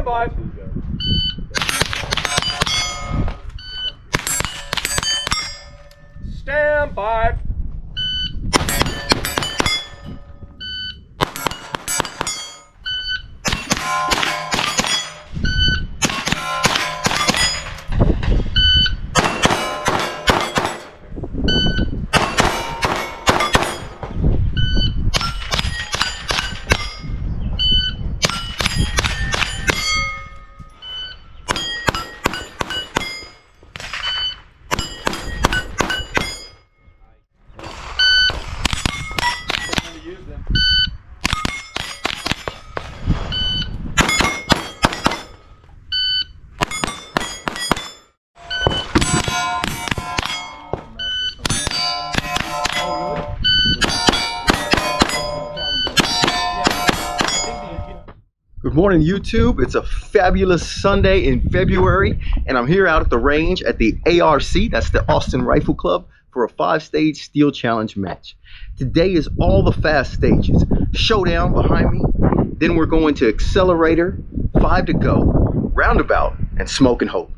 Stand by. Stand by. Good morning, YouTube. It's a fabulous Sunday in February, and I'm here out at the range at the ARC, that's the Austin Rifle Club, for a 5-stage steel challenge match. Today is all the fast stages. Showdown behind me, then we're going to Accelerator, 5 to go, Roundabout, and Smoke and Hope.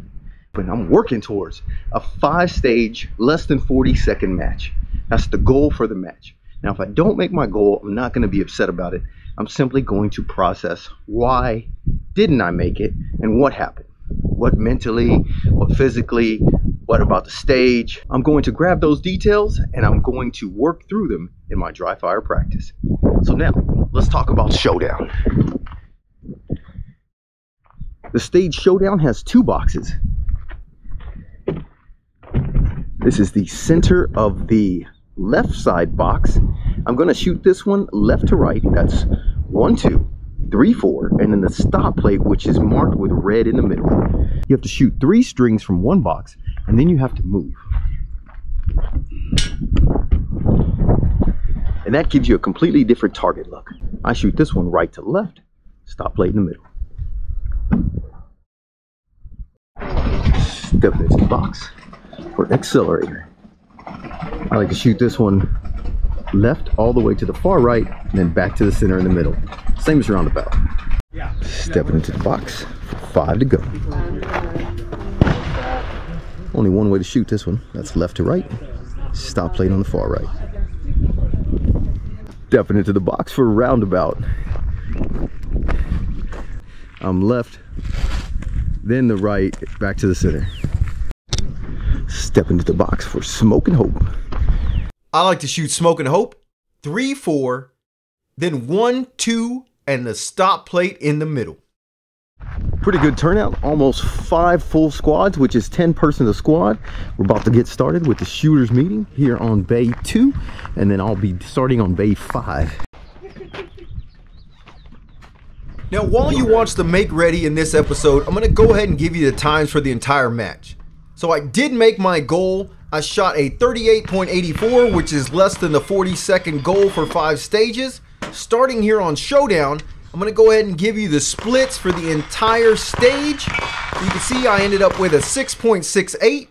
But I'm working towards a 5-stage, less than 40-second match. That's the goal for the match. Now, if I don't make my goal, I'm not going to be upset about it. I'm simply going to process why didn't I make it and what happened. What mentally, what physically, what about the stage. I'm going to grab those details and I'm going to work through them in my dry fire practice. So now, let's talk about Showdown. The stage Showdown has 2 boxes. This is the center of the left side box. I'm going to shoot this one left to right. That's 1, 2, 3, 4, and then the stop plate, which is marked with red in the middle. You have to shoot 3 strings from one box, and then you have to move. And that gives you a completely different target look. I shoot this one right to left, stop plate in the middle. Step into the box for Accelerator. I like to shoot this one left all the way to the far right and then back to the center in the middle. Same as Roundabout. Step into the box for 5 to go. Only one way to shoot this one. That's left to right. Stop plate on the far right. Stepping into the box for Roundabout. I'm left, then the right, back to the center. Step into the box for Smoke and Hope. I like to shoot Smoke and Hope, 3, 4, then 1, 2, and the stop plate in the middle. Pretty good turnout, almost 5 full squads, which is 10 person a squad. We're about to get started with the shooters meeting here on Bay 2, and then I'll be starting on Bay 5. Now, while you watch the make ready in this episode, I'm going to go ahead and give you the times for the entire match. So I did make my goal. I shot a 38.84, which is less than the 40-second goal for 5 stages. Starting here on Showdown, I'm going to go ahead and give you the splits for the entire stage. So you can see I ended up with a 6.68,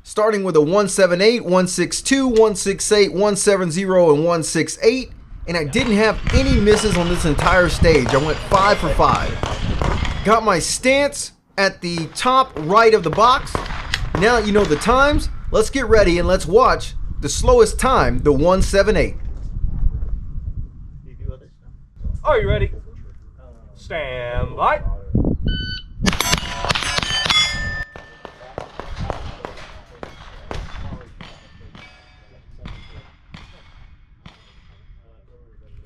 starting with a 178, 162, 168, 170, and 168. And I didn't have any misses on this entire stage. I went 5 for 5. Got my stance at the top right of the box. Now you know the times. Let's get ready and let's watch the slowest time, the 178. Are you ready? Stand by.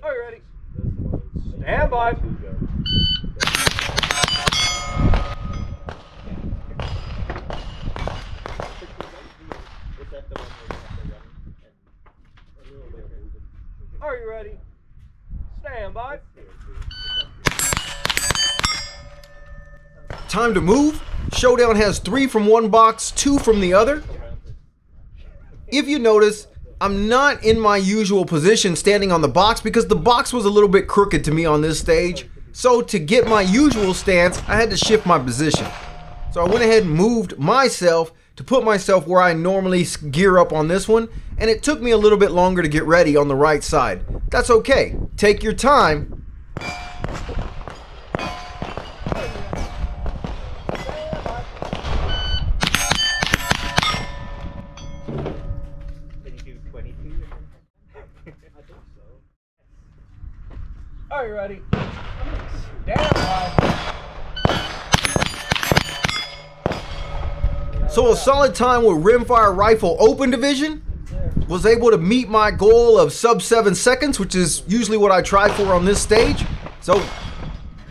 Are you ready? Stand by. Are you ready? Stand by. Time to move. Showdown has 3 from one box, 2 from the other. If you notice, I'm not in my usual position standing on the box because the box was a little bit crooked to me on this stage. So to get my usual stance, I had to shift my position. So I went ahead and moved myself to put myself where I normally gear up on this one, and it took me a little bit longer to get ready on the right side. That's okay. Take your time. Are you ready? Stand by. So a solid time with Rimfire Rifle Open Division. Was able to meet my goal of sub 7 seconds, which is usually what I try for on this stage. So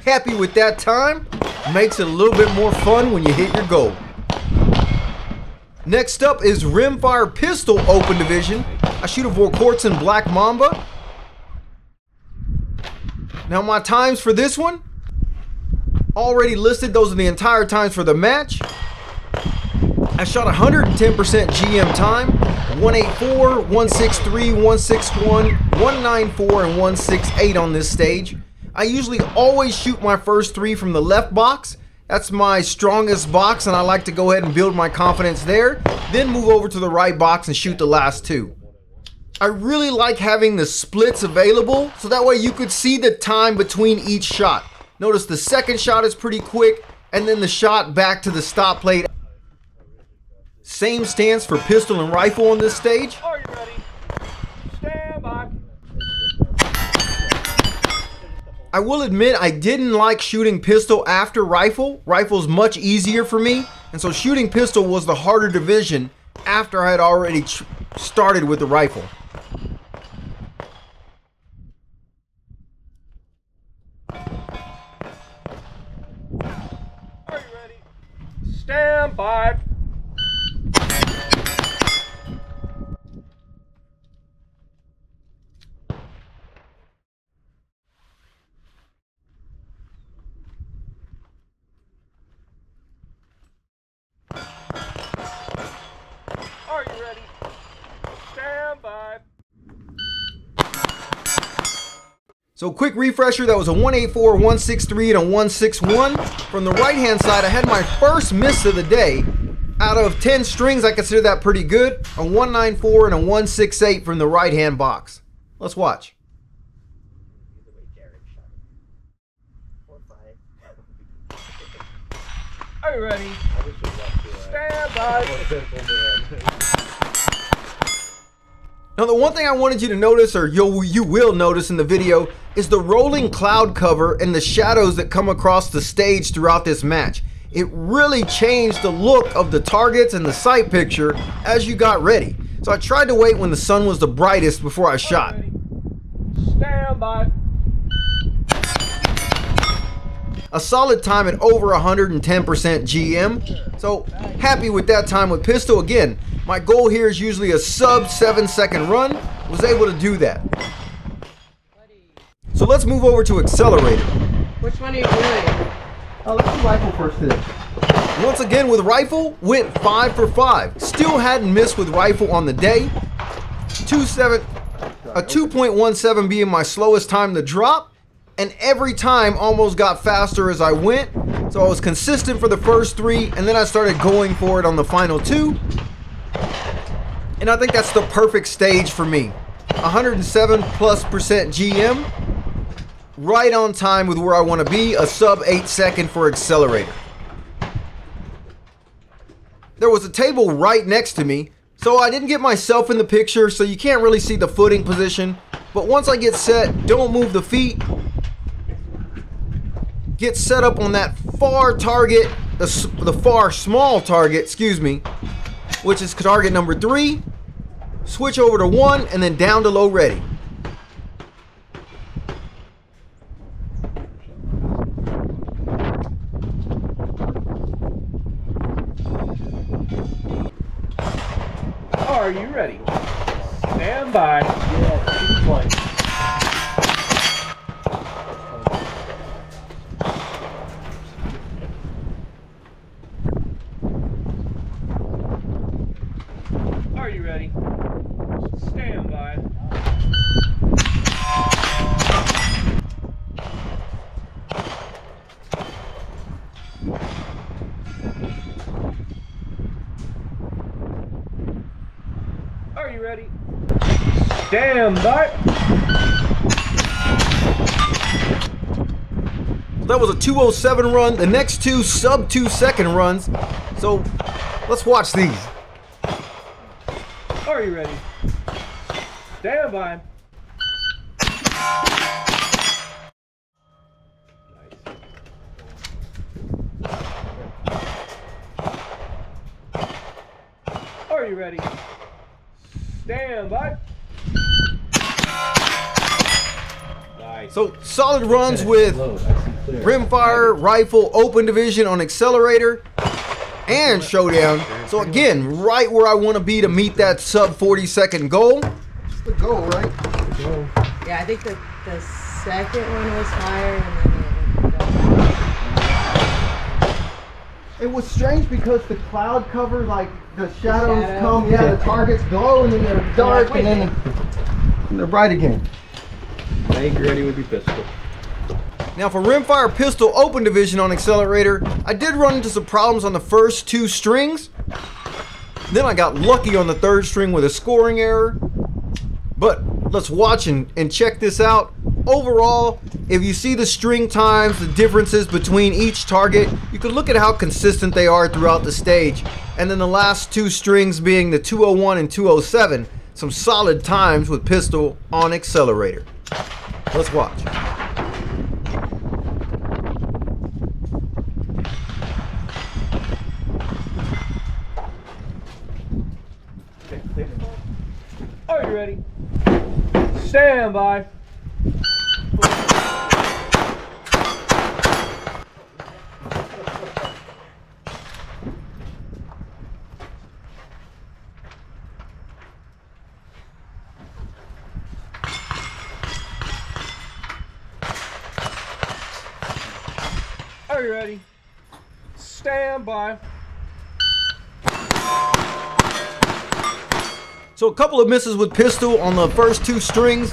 happy with that time. Makes it a little bit more fun when you hit your goal. Next up is Rimfire Pistol Open Division. I shoot a Vorkortsen Black Mamba. Now my times for this one, already listed. Those are the entire times for the match. I shot 110% GM time, 184, 163, 161, 194, and 168 on this stage. I usually always shoot my first 3 from the left box. That's my strongest box, and I like to go ahead and build my confidence there. Then move over to the right box and shoot the last 2. I really like having the splits available, so that way you could see the time between each shot. Notice the second shot is pretty quick, and then the shot back to the stop plate. Same stance for pistol and rifle on this stage. Are you ready? Stand by. I will admit I didn't like shooting pistol after rifle. Rifle's much easier for me, and so shooting pistol was the harder division after I had already started with the rifle. Are you ready? Stand by. Are you ready? Stand by. So quick refresher, that was a 184, 163, and a 161. From the right hand side, I had my first miss of the day. Out of 10 strings, I consider that pretty good. A 194 and a 168 from the right hand box. Let's watch. Are you ready? Stand by. Now the one thing I wanted you to notice, or you will notice in the video, is the rolling cloud cover and the shadows that come across the stage throughout this match. It really changed the look of the targets and the sight picture as you got ready. So I tried to wait when the sun was the brightest before I shot. Stand by. A solid time at over 110% GM. So happy with that time with pistol. Again, my goal here is usually a sub 7 second run. Was able to do that. So let's move over to Accelerator. Which one are you doing? Let's do rifle first today. Once again with rifle, went 5 for 5. Still hadn't missed with rifle on the day. 2.17 being my slowest time to drop. And every time almost got faster as I went. So I was consistent for the first 3, and then I started going for it on the final 2. And I think that's the perfect stage for me. 107+% GM. Right on time with where I want to be. A sub 8 second for Accelerator. There was a table right next to me, so I didn't get myself in the picture, so you can't really see the footing position. But once I get set, don't move the feet. Get set up on that far target, the far small target, excuse me, which is target number 3. Switch over to 1 and then down to low ready. Are you ready? Stand by. Are you ready? Stand by. Are you ready? Stand by. That was a 207 run. The next 2 sub 2 second runs. So let's watch these. Are you ready? Stand by. Are you ready? Stand by. Nice. So solid runs with Rimfire, Rifle, Open Division on Accelerator, and Showdown. So again, right where I want to be to meet that sub 40-second goal. That's the goal, right? Yeah, I think the second one was higher and then It was strange because the cloud cover, like the shadows come, the targets glow and then they're dark and then they're bright again. Make ready with your pistol. Now for Rimfire Pistol Open Division on Accelerator, I did run into some problems on the first 2 strings. Then I got lucky on the 3rd string with a scoring error. But let's watch and check this out. Overall, if you see the string times, the differences between each target, you can look at how consistent they are throughout the stage. And then the last 2 strings being the 201 and 207, some solid times with Pistol on Accelerator. Let's watch. Are you ready? Stand by. Are you ready? Stand by. So a couple of misses with Pistol on the first 2 strings,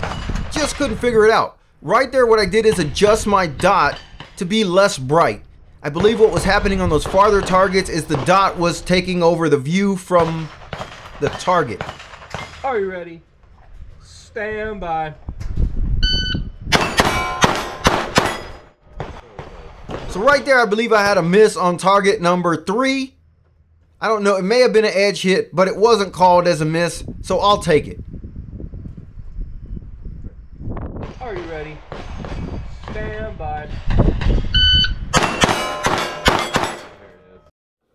just couldn't figure it out. Right there what I did is adjust my dot to be less bright. I believe what was happening on those farther targets is the dot was taking over the view from the target. Are you ready? Stand by. So right there I believe I had a miss on target number 3. I don't know, it may have been an edge hit, but it wasn't called as a miss, so I'll take it. Are you ready? Stand by.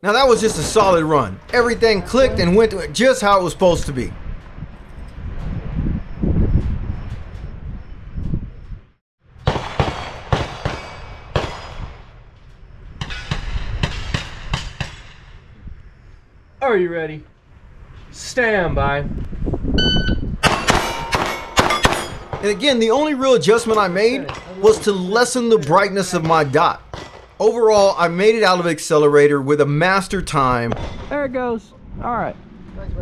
Now that was just a solid run. Everything clicked and went to it just how it was supposed to be. Are you ready? Stand by. And again, the only real adjustment I made was to lessen the brightness of my dot. Overall, I made it out of Accelerator with a master time. There it goes. All right.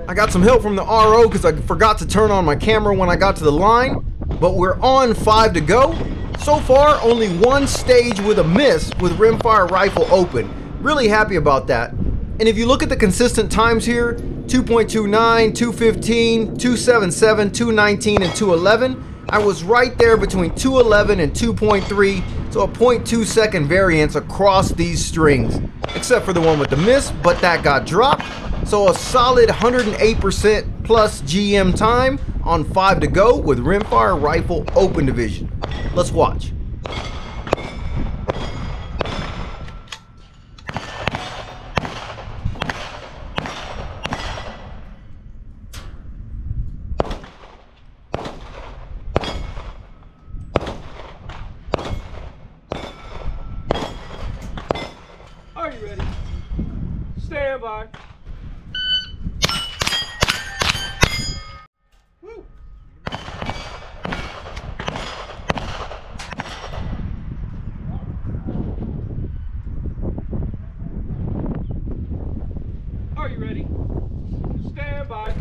I got some help from the RO because I forgot to turn on my camera when I got to the line, but we're on 5 to go. So far, only 1 stage with a miss with Rimfire Rifle open. Really happy about that. And if you look at the consistent times here, 2.29, 215, 277, 219, and 211, I was right there between 211 and 2.3, so a 0.2 second variance across these strings, except for the one with the miss, but that got dropped. So a solid 108% plus GM time on 5 to go with Rimfire Rifle Open Division. Let's watch. Are you ready? Stand by. Woo. Are you ready? Stand by.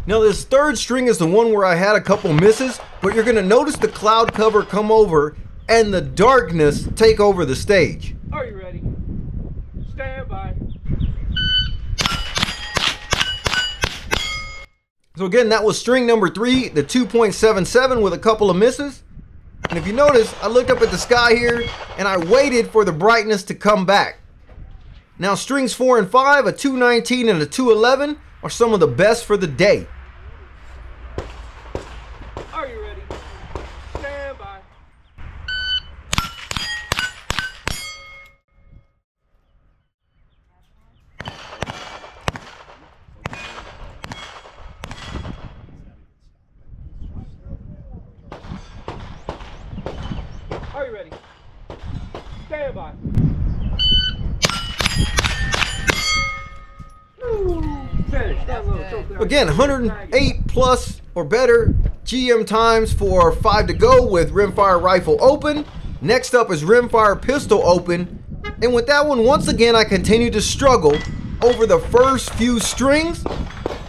Now this 3rd string is the one where I had a couple misses, but you're gonna notice the cloud cover come over and the darkness take over the stage. Are you ready? Stand by. So again, that was string number 3, the 2.77 with a couple of misses. And if you notice, I looked up at the sky here and I waited for the brightness to come back. Now strings 4 and 5, a 219 and a 211 are some of the best for the day. Are you ready? Stand by. Are you ready? Stand by. Finish. That little choke there. Again, 108 plus or better GM times for 5 to go with Rimfire Rifle Open. Next up is Rimfire Pistol Open. And with that one, once again, I continued to struggle over the first few strings.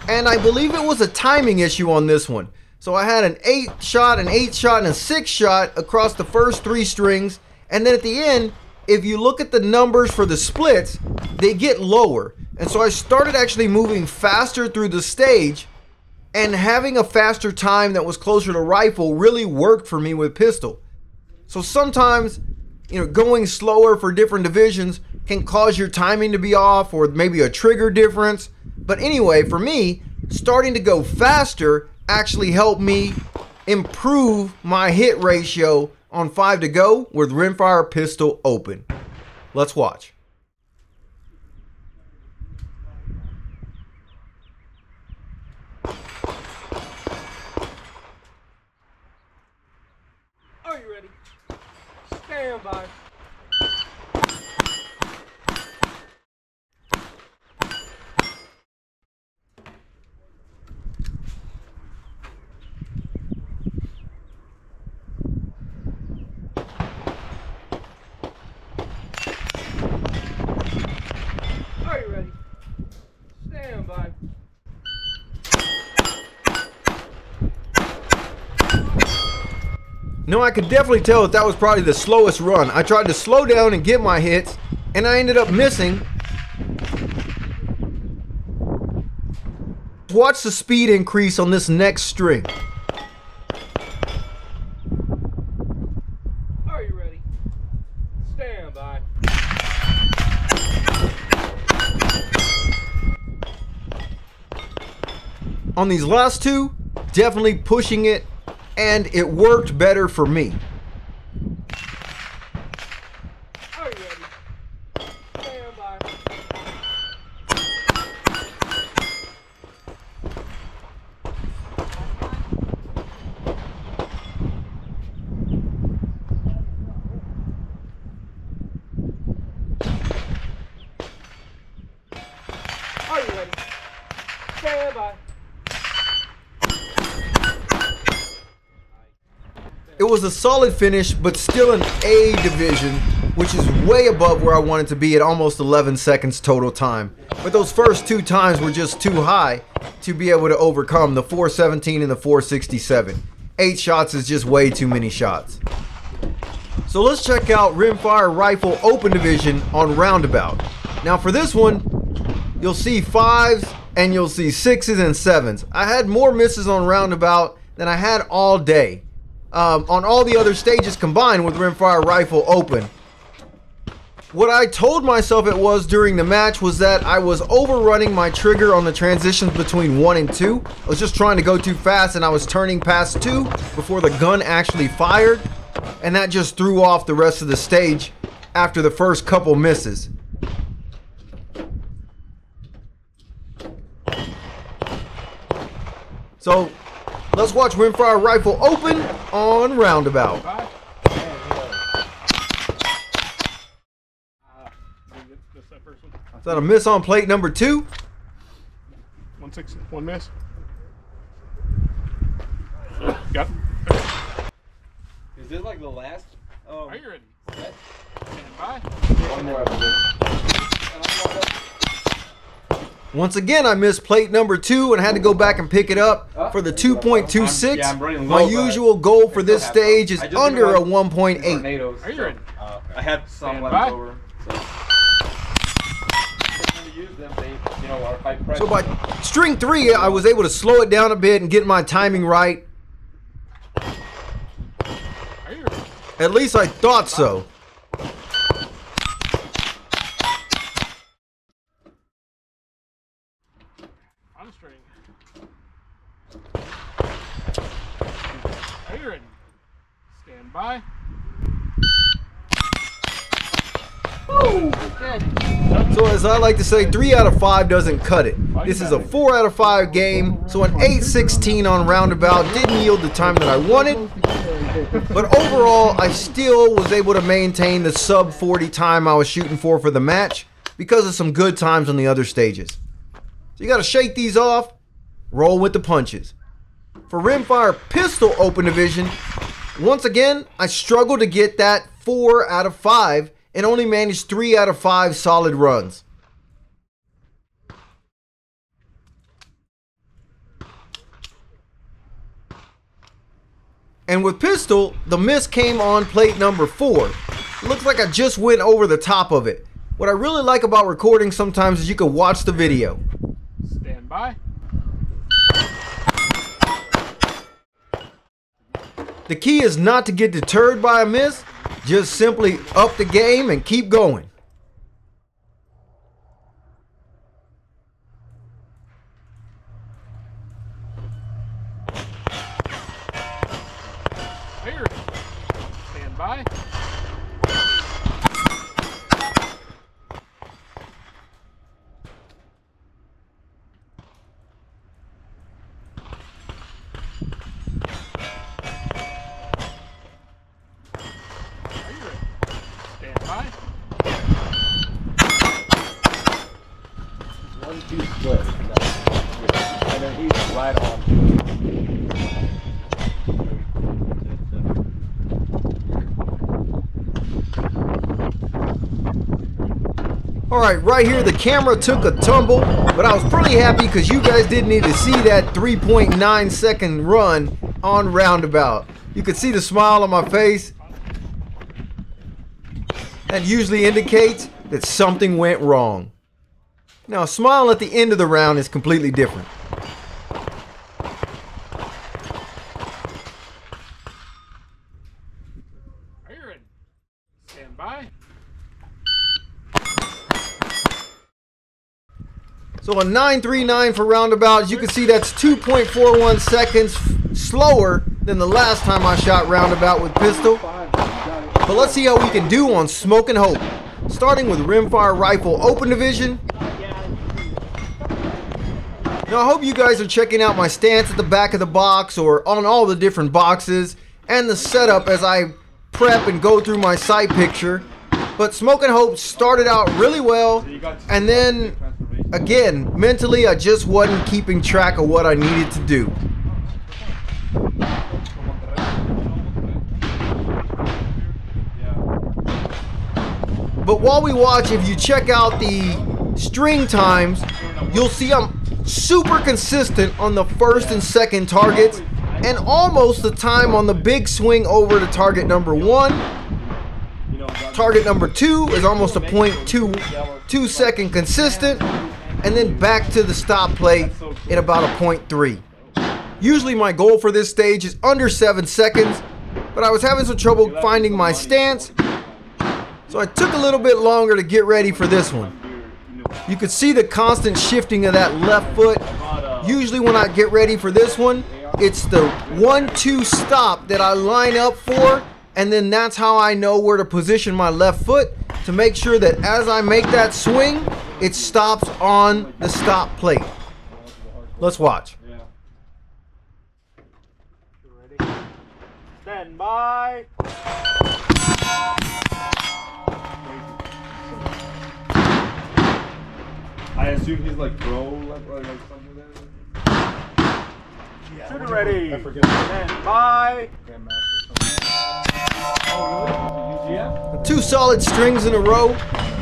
And I believe it was a timing issue on this one. So I had an 8 shot, an 8 shot, and a 6 shot across the first 3 strings. And then at the end, if you look at the numbers for the splits, they get lower. And so I started actually moving faster through the stage, and having a faster time that was closer to rifle really worked for me with pistol. So sometimes, you know, going slower for different divisions can cause your timing to be off, or maybe a trigger difference. But anyway, for me, starting to go faster actually helped me improve my hit ratio on 5 to go with Rimfire Pistol Open. Let's watch. Are you ready? Stand by. Are you ready? Stand by. No, I could definitely tell that that was probably the slowest run. I tried to slow down and get my hits, and I ended up missing. Watch the speed increase on this next string. Are you ready? Stand by. On these last 2, definitely pushing it, and it worked better for me. Are you ready? Stand by. Are you ready? Stand by. It was a solid finish, but still an A division, which is way above where I wanted to be at almost 11 seconds total time. But those first 2 times were just too high to be able to overcome the 417 and the 467. 8 shots is just way too many shots. So let's check out Rimfire Rifle Open Division on Roundabout. Now for this one, you'll see 5s and you'll see 6s and 7s. I had more misses on Roundabout than I had all day. On all the other stages combined with Rimfire Rifle Open. What I told myself it was during the match was that I was overrunning my trigger on the transitions between 1 and 2. I was just trying to go too fast, and I was turning past 2 before the gun actually fired, and that just threw off the rest of the stage after the first couple misses. So let's watch Rimfire Rifle Open on Roundabout. Is that a miss on plate number 2? 1 miss. Got it. Is this like the last? Are you ready? Stand by. One more episode. Once again, I missed plate number 2 and had to go back and pick it up for the 2.26. I'm running My low, usual goal for this stage is I just under a realized 1.8. tornadoes, Are you so, ready? I had some Stand left by. over. So. Use them, they, you know, are high pressure. So by string 3, I was able to slow it down a bit and get my timing right. Are you ready? At least I thought so. On string. Are you ready? Stand by. Good. So as I like to say, 3 out of 5 doesn't cut it. This is a 4 out of 5 game, so an 8-16 on Roundabout didn't yield the time that I wanted. But overall, I still was able to maintain the sub 40 time I was shooting for the match because of some good times on the other stages. So you got to shake these off, roll with the punches. For Rimfire Pistol Open Division, once again, I struggled to get that 4 out of 5 and only managed 3 out of 5 solid runs. And with pistol, the miss came on plate number 4. It looks like I just went over the top of it. What I really like about recording sometimes is you can watch the video. Stand by. The key is not to get deterred by a miss, just simply up the game and keep going. Here. Stand by. Stand by. 1-2 split. And then he's right on. Alright, right here the camera took a tumble, but I was pretty happy because you guys didn't need to see that 3.9 second run on Roundabout. You could see the smile on my face. That usually indicates that something went wrong. Now, a smile at the end of the round is completely different. Are you ready? Stand by. So a 9.39 for Roundabout. As you can see, that's 2.41 seconds slower than the last time I shot Roundabout with pistol. But let's see how we can do on Smoke and Hope. Starting with Rimfire Rifle Open Division. Now I hope you guys are checking out my stance at the back of the box or on all the different boxes and the setup as I prep and go through my sight picture. But Smoke and Hope started out really well, and then again, mentally I just wasn't keeping track of what I needed to do. But while we watch, if you check out the string times, you'll see I'm super consistent on the first and second targets, and almost the time on the big swing over to target number 1. Target number 2 is almost a 0.2 second consistent, and then back to the stop plate in about a 0.3. Usually my goal for this stage is under 7 seconds, but I was having some trouble finding my stance, so I took a little bit longer to get ready for this one. You could see the constant shifting of that left foot. Usually when I get ready for this one, it's the 1-2 stop that I line up for, and then that's how I know where to position my left foot to make sure that as I make that swing, it stops on the stop plate. Let's watch. Stand by. I assume he's like pro, like something like that. Yeah, shooter ready. I forget. Stand by. The 2 solid strings in a row.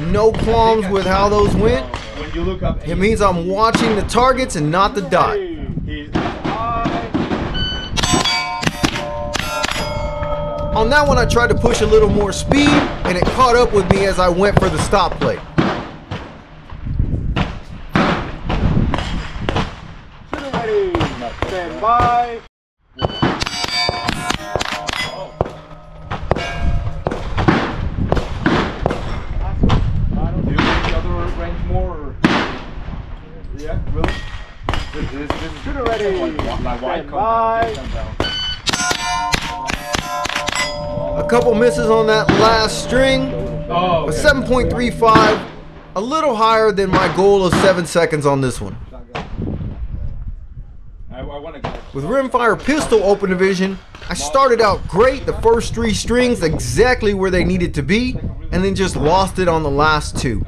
No qualms with how those went. When you look up, it means I'm watching the targets and not the dot. On that one I tried to push a little more speed, and it caught up with me as I went for the stop plate. Stand by. Do you think the other range more? Yeah, really? This shooter ready. Stand by. A couple misses on that last string, but 7.35, a little higher than my goal of 7 seconds on this one. With Rimfire Pistol Open Division, I started out great, the first 3 strings exactly where they needed to be, and then just lost it on the last 2.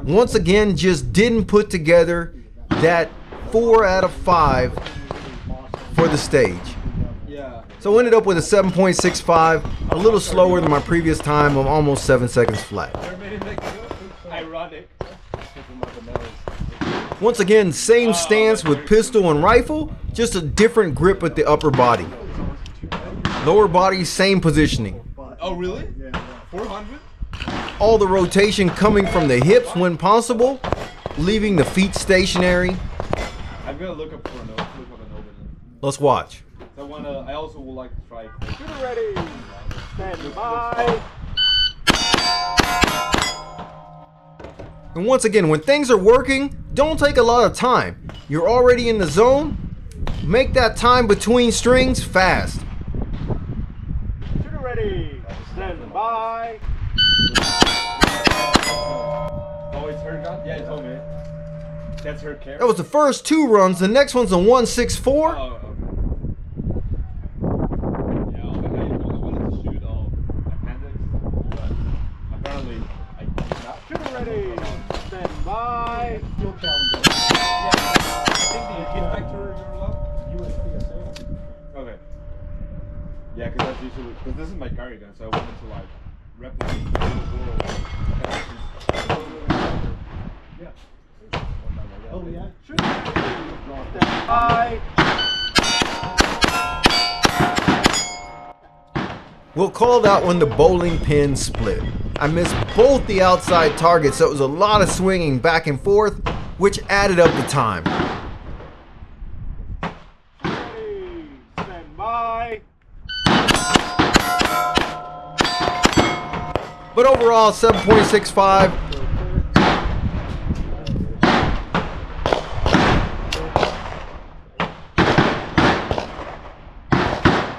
Once again, just didn't put together that 4 out of 5 for the stage. So ended up with a 7.65, a little slower than my previous time of almost 7 seconds flat. Ironic. Once again, same stance with pistol and rifle, just a different grip with the upper body. Lower body, same positioning. Oh, really? 400? All the rotation coming from the hips when possible, leaving the feet stationary. I'm gonna look up for an opening. Let's watch. I also would like to try. Shooter ready. Stand by. And once again, when things are working, don't take a lot of time. You're already in the zone. Make that time between strings fast. Shooter ready. Stand by. Oh, it's her gun? Yeah, you told me. That's her carry. That was the first 2 runs. The next one's a 164. Oh, okay. Yeah, I wanted to shoot appendix, but apparently I did not. Shooter ready. Stand by. Yeah, I think the hit vector is low. Okay. Yeah, because that's usually, because this is my carry gun, so I wanted to like replicate the yeah. Oh yeah. Shooter ready. Stand by. We'll call that one the bowling pin split. I missed both the outside targets, so it was a lot of swinging back and forth, which added up the time. Ready. Stand by. But overall, 7.65.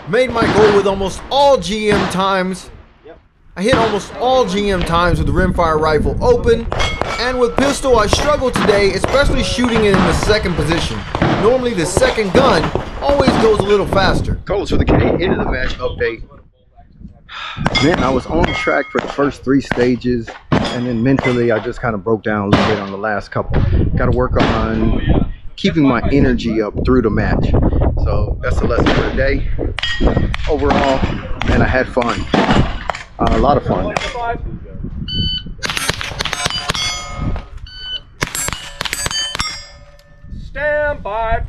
Made my goal with almost all GM times. I hit almost all GM times with the Rimfire rifle open, and with pistol I struggled today, especially shooting it in the second position. Normally the second gun always goes a little faster. Coach, for the end of the match update, man, I was on track for the first 3 stages, and then mentally I just kind of broke down a little bit on the last couple. Got to work on keeping my energy up through the match. So that's the lesson for today. Overall, man, I had fun. A lot of fun. Stand by.